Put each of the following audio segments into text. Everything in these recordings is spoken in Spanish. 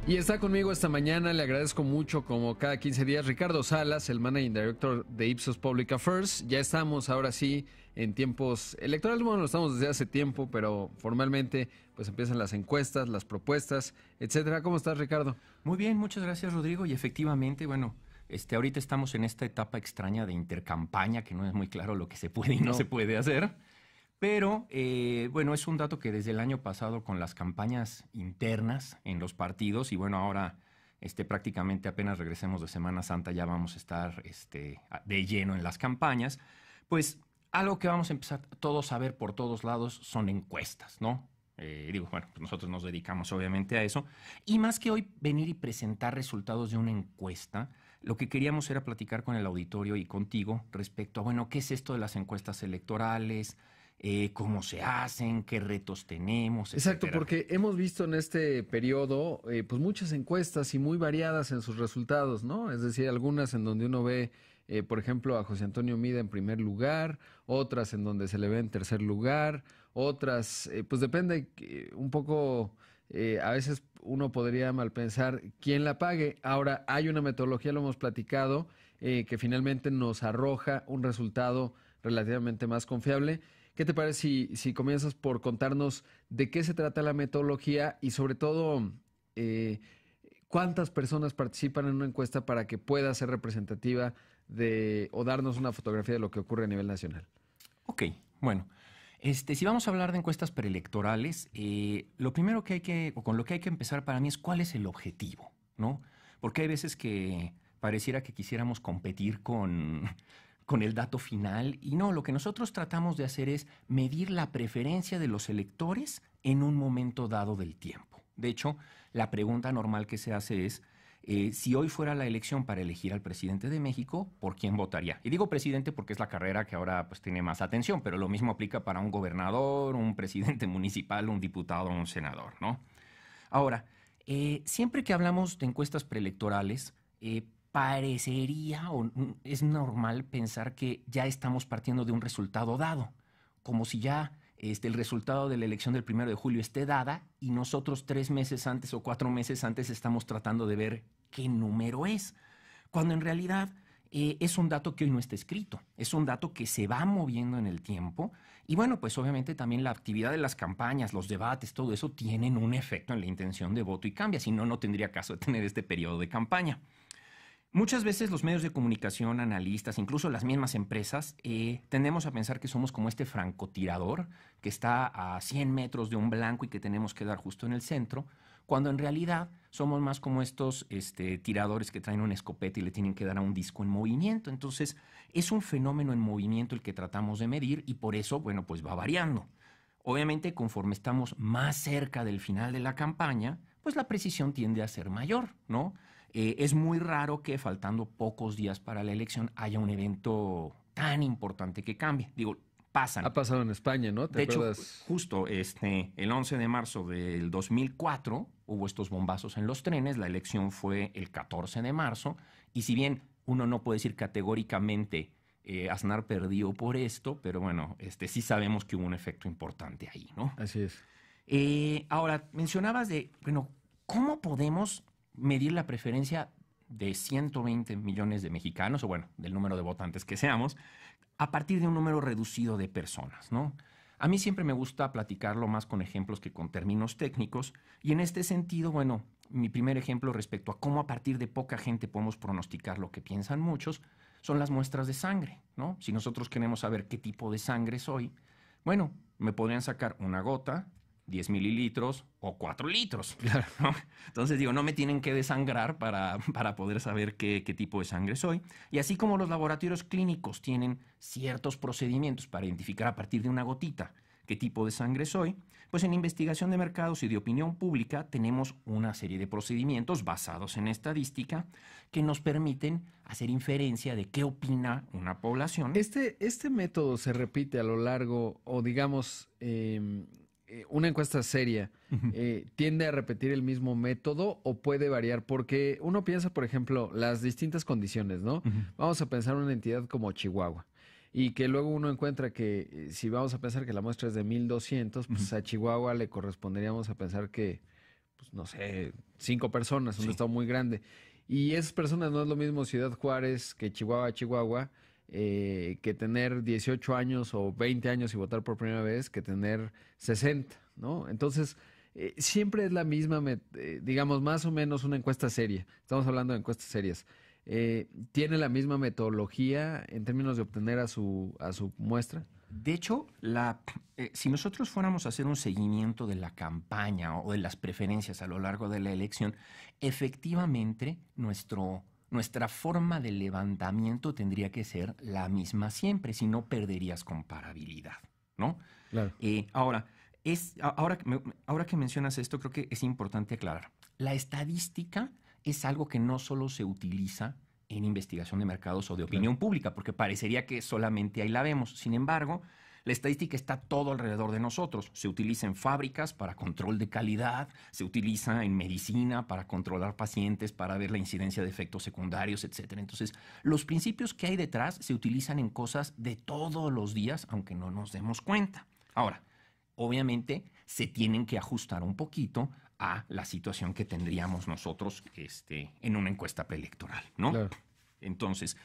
Y está conmigo esta mañana, le agradezco mucho, como cada 15 días, Ricardo Salas, el Managing Director de Ipsos Public Affairs. Ya estamos ahora sí en tiempos electorales, bueno, lo estamos desde hace tiempo, pero formalmente pues empiezan las encuestas, las propuestas, etcétera. ¿Cómo estás, Ricardo? Muy bien, muchas gracias, Rodrigo. Y efectivamente, bueno, ahorita estamos en esta etapa extraña de intercampaña, que no es muy claro lo que se puede y no se puede hacer. Pero, bueno, es un dato que desde el año pasado con las campañas internas en los partidos, y bueno, ahora prácticamente apenas regresemos de Semana Santa ya vamos a estar de lleno en las campañas, pues algo que vamos a empezar todos a ver por todos lados son encuestas, ¿no? Bueno, pues nosotros nos dedicamos obviamente a eso. Y más que hoy venir y presentar resultados de una encuesta, lo que queríamos era platicar con el auditorio y contigo respecto a, bueno, ¿qué es esto de las encuestas electorales? Cómo se hacen, qué retos tenemos, Exacto, etcétera. porque hemos visto en este periodo pues muchas encuestas y muy variadas en sus resultados, ¿no? Es decir, algunas en donde uno ve, por ejemplo, a José Antonio Mida en primer lugar, otras en donde se le ve en tercer lugar, otras, pues depende un poco, a veces uno podría mal pensar quién la pague. Ahora, hay una metodología, lo hemos platicado, que finalmente nos arroja un resultado relativamente más confiable. ¿Qué te parece si comienzas por contarnos de qué se trata la metodología y sobre todo cuántas personas participan en una encuesta para que pueda ser representativa de o darnos una fotografía de lo que ocurre a nivel nacional? Ok, bueno, si vamos a hablar de encuestas preelectorales, lo primero o con lo que hay que empezar para mí es cuál es el objetivo, ¿no? Porque hay veces que pareciera que quisiéramos competir con el dato final y no, lo que nosotros tratamos de hacer es medir la preferencia de los electores en un momento dado del tiempo. De hecho, la pregunta normal que se hace es, si hoy fuera la elección para elegir al presidente de México, ¿por quién votaría? Y digo presidente porque es la carrera que ahora pues tiene más atención, pero lo mismo aplica para un gobernador, un presidente municipal, un diputado o un senador, ¿no? Ahora, siempre que hablamos de encuestas preelectorales, parecería o es normal pensar que ya estamos partiendo de un resultado dado, como si ya el resultado de la elección del 1 de julio esté dada y nosotros 3 meses antes o 4 meses antes estamos tratando de ver qué número es, cuando en realidad es un dato que hoy no está escrito, es un dato que se va moviendo en el tiempo y bueno, pues obviamente también la actividad de las campañas, los debates, todo eso tienen un efecto en la intención de voto y cambia, si no, no tendría caso de tener este periodo de campaña. Muchas veces los medios de comunicación, analistas, incluso las mismas empresas, tendemos a pensar que somos como este francotirador que está a 100 metros de un blanco y que tenemos que dar justo en el centro, cuando en realidad somos más como estos tiradores que traen una escopeta y le tienen que dar a un disco en movimiento. Entonces, es un fenómeno en movimiento el que tratamos de medir y por eso, bueno, pues va variando. Obviamente, conforme estamos más cerca del final de la campaña, pues la precisión tiende a ser mayor, ¿no? Es muy raro que faltando pocos días para la elección haya un evento tan importante que cambie. Digo, pasan. Ha pasado en España, ¿no? ¿Te De hecho, acuerdas? justo el 11 de marzo del 2004 hubo estos bombazos en los trenes, la elección fue el 14 de marzo, y si bien uno no puede decir categóricamente Aznar perdió por esto, pero bueno, sí sabemos que hubo un efecto importante ahí, ¿no? Así es. Ahora, mencionabas bueno, ¿cómo podemos medir la preferencia de 120 millones de mexicanos, o bueno, del número de votantes que seamos, a partir de un número reducido de personas, ¿no? A mí siempre me gusta platicarlo más con ejemplos que con términos técnicos, y en este sentido, bueno, mi primer ejemplo respecto a cómo a partir de poca gente podemos pronosticar lo que piensan muchos, son las muestras de sangre, ¿no? Si nosotros queremos saber qué tipo de sangre soy, bueno, me podrían sacar una gota, 10 mililitros o 4 litros. Claro. ¿No? Entonces digo, no me tienen que desangrar para poder saber qué tipo de sangre soy. Y así como los laboratorios clínicos tienen ciertos procedimientos para identificar a partir de una gotita qué tipo de sangre soy, pues en investigación de mercados y de opinión pública tenemos una serie de procedimientos basados en estadística que nos permiten hacer inferencia de qué opina una población. Este método se repite a lo largo, o digamos, una encuesta seria, ¿tiende a repetir el mismo método o puede variar? Porque uno piensa, por ejemplo, las distintas condiciones, ¿no? Vamos a pensar una entidad como Chihuahua. Y que luego uno encuentra que si vamos a pensar que la muestra es de 1,200, pues a Chihuahua le corresponderíamos a pensar que pues, no sé, 5 personas, un Sí. estado muy grande. Y esas personas no es lo mismo Ciudad Juárez que Chihuahua, que tener 18 años o 20 años y votar por primera vez, que tener 60, ¿no? Entonces, siempre es la misma, digamos, más o menos una encuesta seria. Estamos hablando de encuestas serias. ¿Tiene la misma metodología en términos de obtener a su muestra? De hecho, si nosotros fuéramos a hacer un seguimiento de la campaña o de las preferencias a lo largo de la elección, efectivamente nuestra forma de levantamiento tendría que ser la misma siempre, si no perderías comparabilidad, ¿no? Claro. Ahora, ahora que mencionas esto, creo que es importante aclarar. La estadística es algo que no solo se utiliza en investigación de mercados o de Claro. opinión pública, porque parecería que solamente ahí la vemos. Sin embargo, la estadística está todo alrededor de nosotros. Se utiliza en fábricas para control de calidad, se utiliza en medicina para controlar pacientes, para ver la incidencia de efectos secundarios, etcétera. Entonces, los principios que hay detrás se utilizan en cosas de todos los días, aunque no nos demos cuenta. Ahora, obviamente, se tienen que ajustar un poquito a la situación que tendríamos nosotros en una encuesta preelectoral, ¿no? Claro. Entonces,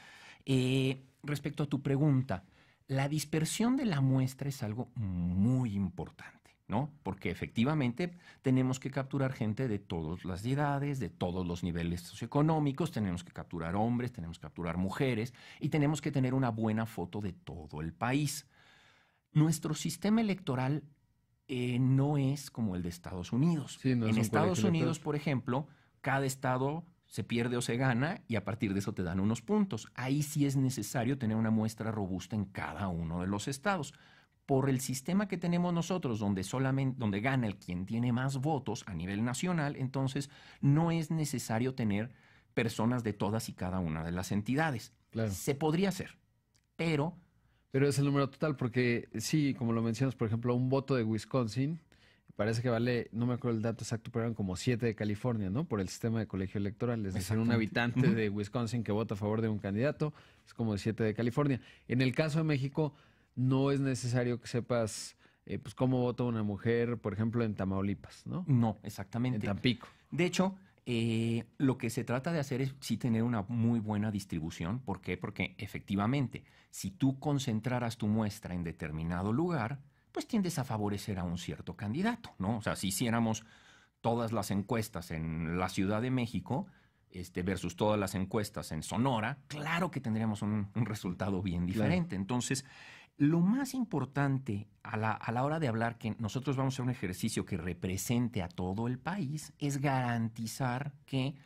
respecto a tu pregunta, la dispersión de la muestra es algo muy importante, ¿no? Porque efectivamente tenemos que capturar gente de todas las edades, de todos los niveles socioeconómicos, tenemos que capturar hombres, tenemos que capturar mujeres y tenemos que tener una buena foto de todo el país. Nuestro sistema electoral no es como el de Estados Unidos. Sí, no es En un Estados colegio Unidos, electoral. por ejemplo, cada estado se pierde o se gana y a partir de eso te dan unos puntos. Ahí sí es necesario tener una muestra robusta en cada uno de los estados. Por el sistema que tenemos nosotros, donde gana el quien tiene más votos a nivel nacional, entonces no es necesario tener personas de todas y cada una de las entidades. Claro. Se podría hacer, pero Pero es el número total, porque sí, como lo mencionas, por ejemplo, un voto de Wisconsin parece que vale, no me acuerdo el dato exacto, pero eran como 7 de California, ¿no? Por el sistema de colegio electoral. Es decir, un exactamente. habitante Ujú. de Wisconsin que vota a favor de un candidato es como 7 de California. En el caso de México, no es necesario que sepas, pues, cómo vota una mujer, por ejemplo, en Tamaulipas, ¿no? No, En exactamente. Tampico. De hecho, lo que se trata de hacer es sí tener una muy buena distribución. ¿Por qué? Porque efectivamente, si tú concentraras tu muestra en determinado lugar, pues tiendes a favorecer a un cierto candidato, ¿no? O sea, si hiciéramos todas las encuestas en la Ciudad de México, versus todas las encuestas en Sonora, claro que tendríamos un resultado bien Claro. diferente. Entonces, lo más importante a la hora de hablar que nosotros vamos a hacer un ejercicio que represente a todo el país es garantizar que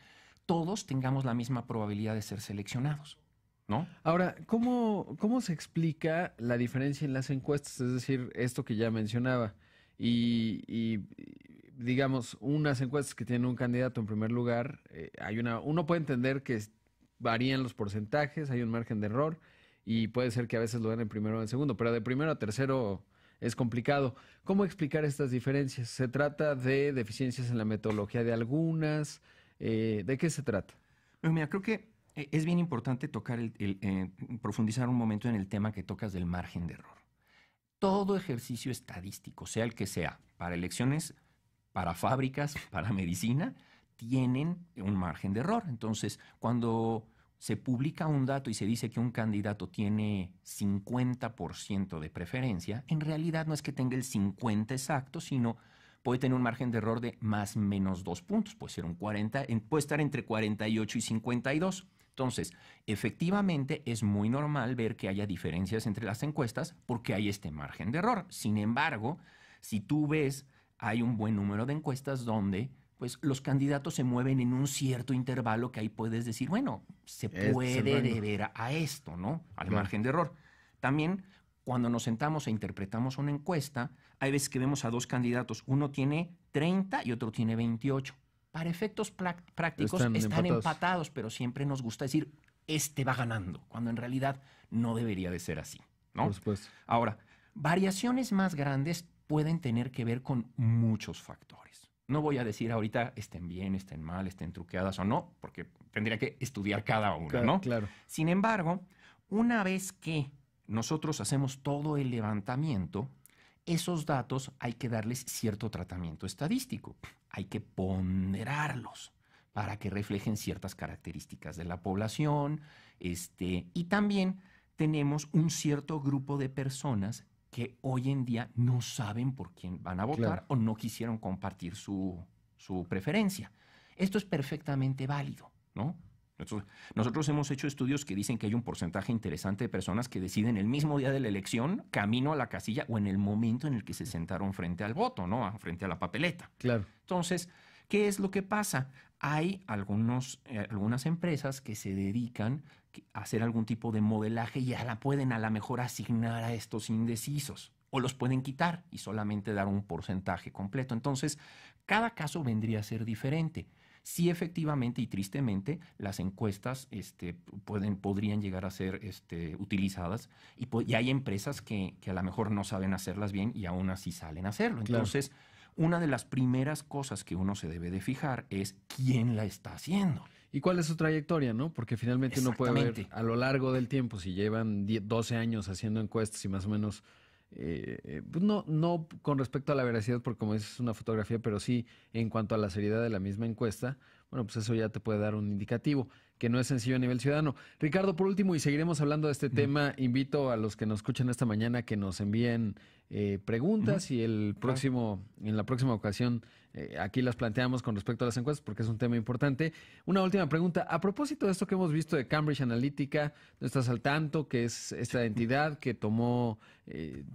todos tengamos la misma probabilidad de ser seleccionados, ¿no? Ahora, ¿cómo se explica la diferencia en las encuestas? Es decir, esto que ya mencionaba. Digamos, unas encuestas que tienen un candidato en primer lugar, uno puede entender que varían los porcentajes, hay un margen de error, y puede ser que a veces lo den en primero o en segundo, pero de primero a tercero es complicado. ¿Cómo explicar estas diferencias? ¿Se trata de deficiencias en la metodología de algunas? ¿De qué se trata? Pero mira, creo que es bien importante tocar profundizar un momento en el tema que tocas del margen de error. Todo ejercicio estadístico, sea el que sea, para elecciones, para fábricas, para medicina, tienen un margen de error. Entonces, cuando se publica un dato y se dice que un candidato tiene 50% de preferencia, en realidad no es que tenga el 50 exacto, sino puede tener un margen de error de más o menos 2 puntos. Puede ser un 40, puede estar entre 48 y 52. Entonces, efectivamente es muy normal ver que haya diferencias entre las encuestas porque hay este margen de error. Sin embargo, si tú ves, hay un buen número de encuestas donde pues, los candidatos se mueven en un cierto intervalo que ahí puedes decir, bueno, se Este es el puede rango. deber a esto, ¿no? Al Claro. margen de error. También, cuando nos sentamos e interpretamos una encuesta, hay veces que vemos a dos candidatos. Uno tiene 30 y otro tiene 28. Para efectos prácticos están empatados, pero siempre nos gusta decir, este va ganando, cuando en realidad no debería de ser así, ¿no? Por supuesto. Ahora, variaciones más grandes pueden tener que ver con muchos factores. No voy a decir ahorita estén bien, estén mal, estén truqueadas o no, porque tendría que estudiar cada una, ¿no? Claro. Sin embargo, una vez que nosotros hacemos todo el levantamiento, esos datos hay que darles cierto tratamiento estadístico, hay que ponderarlos para que reflejen ciertas características de la población, y también tenemos un cierto grupo de personas que hoy en día no saben por quién van a votar, Claro. o no quisieron compartir su preferencia. Esto es perfectamente válido, ¿no? Nosotros hemos hecho estudios que dicen que hay un porcentaje interesante de personas que deciden el mismo día de la elección, camino a la casilla o en el momento en el que se sentaron frente al voto, ¿no? Frente a la papeleta. Claro. Entonces, ¿qué es lo que pasa? Hay algunas empresas que se dedican a hacer algún tipo de modelaje y pueden a lo mejor asignar a estos indecisos, o los pueden quitar y solamente dar un porcentaje completo. Entonces, cada caso vendría a ser diferente. Sí, efectivamente y tristemente, las encuestas podrían llegar a ser utilizadas, y hay empresas que a lo mejor no saben hacerlas bien y aún así salen a hacerlo. Claro. Entonces, una de las primeras cosas que uno se debe de fijar es quién la está haciendo. ¿Y cuál es su trayectoria, no? Porque finalmente uno puede ver Exactamente. a lo largo del tiempo, si llevan 12 años haciendo encuestas y más o menos, pues no con respecto a la veracidad, porque como dices, es una fotografía, pero sí en cuanto a la seriedad de la misma encuesta, bueno, pues eso ya te puede dar un indicativo, que no es sencillo a nivel ciudadano. Ricardo, por último, y seguiremos hablando de este tema, invito a los que nos escuchan esta mañana que nos envíen preguntas y en la próxima ocasión aquí las planteamos con respecto a las encuestas porque es un tema importante. Una última pregunta. A propósito de esto que hemos visto de Cambridge Analytica, ¿no estás al tanto que es esta entidad que tomó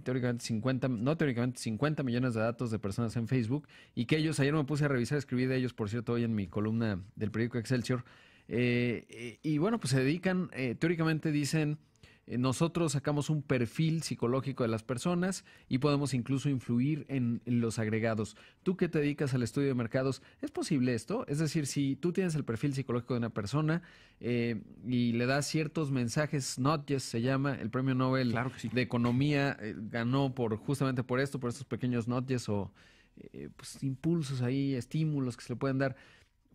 teóricamente 50 millones de datos de personas en Facebook y que ellos, ayer me puse a revisar, escribí de ellos, por cierto, hoy en mi columna del periódico Excelsior, y bueno, pues se dedican, teóricamente dicen, nosotros sacamos un perfil psicológico de las personas y podemos incluso influir en los agregados. Tú que te dedicas al estudio de mercados, ¿es posible esto? Es decir, si tú tienes el perfil psicológico de una persona y le das ciertos mensajes, nudges se llama, el premio Nobel Claro que sí. de Economía ganó justamente por esto, por estos pequeños nudges o pues, impulsos ahí, estímulos que se le pueden dar.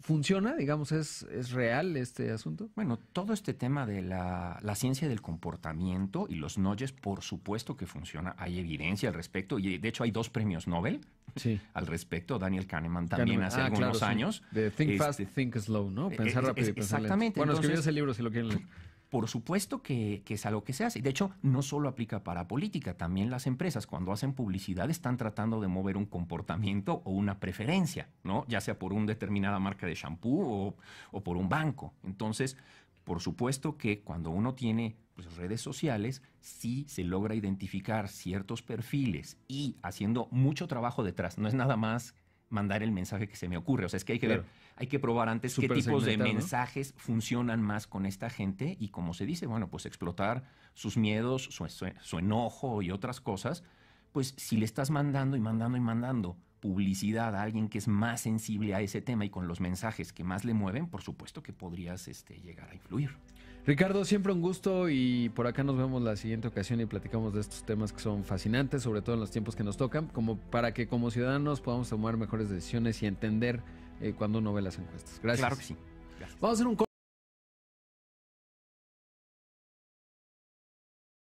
¿Funciona? Digamos, ¿es real este asunto? Bueno, todo este tema de la ciencia del comportamiento y los nudges, por supuesto que funciona. Hay evidencia al respecto y de hecho hay 2 premios Nobel Sí. al respecto. Daniel Kahneman también hace algunos claro, años. Sí. De Think Fast, Think Slow, ¿no? Pensar rápido y pensar lento. Exactamente. Bueno, escribió Entonces, ese libro si lo quieren leer. por supuesto que es algo que se hace. De hecho, no solo aplica para política, también las empresas cuando hacen publicidad están tratando de mover un comportamiento o una preferencia, ¿no? Ya sea por una determinada marca de shampoo o por un banco. Entonces, por supuesto que cuando uno tiene redes sociales, sí se logra identificar ciertos perfiles y haciendo mucho trabajo detrás. No es nada más mandar el mensaje que se me ocurre. O sea, es que hay que ver, hay que probar antes qué tipos de mensajes funcionan más con esta gente y, como se dice, bueno, pues explotar sus miedos, su enojo y otras cosas. Pues si le estás mandando y mandando y mandando publicidad a alguien que es más sensible a ese tema y con los mensajes que más le mueven, por supuesto que podrías llegar a influir. Ricardo, siempre un gusto y por acá nos vemos la siguiente ocasión y platicamos de estos temas que son fascinantes, sobre todo en los tiempos que nos tocan, como para que como ciudadanos podamos tomar mejores decisiones y entender cuando uno ve las encuestas. Gracias. Claro que sí. Gracias. Vamos a hacer un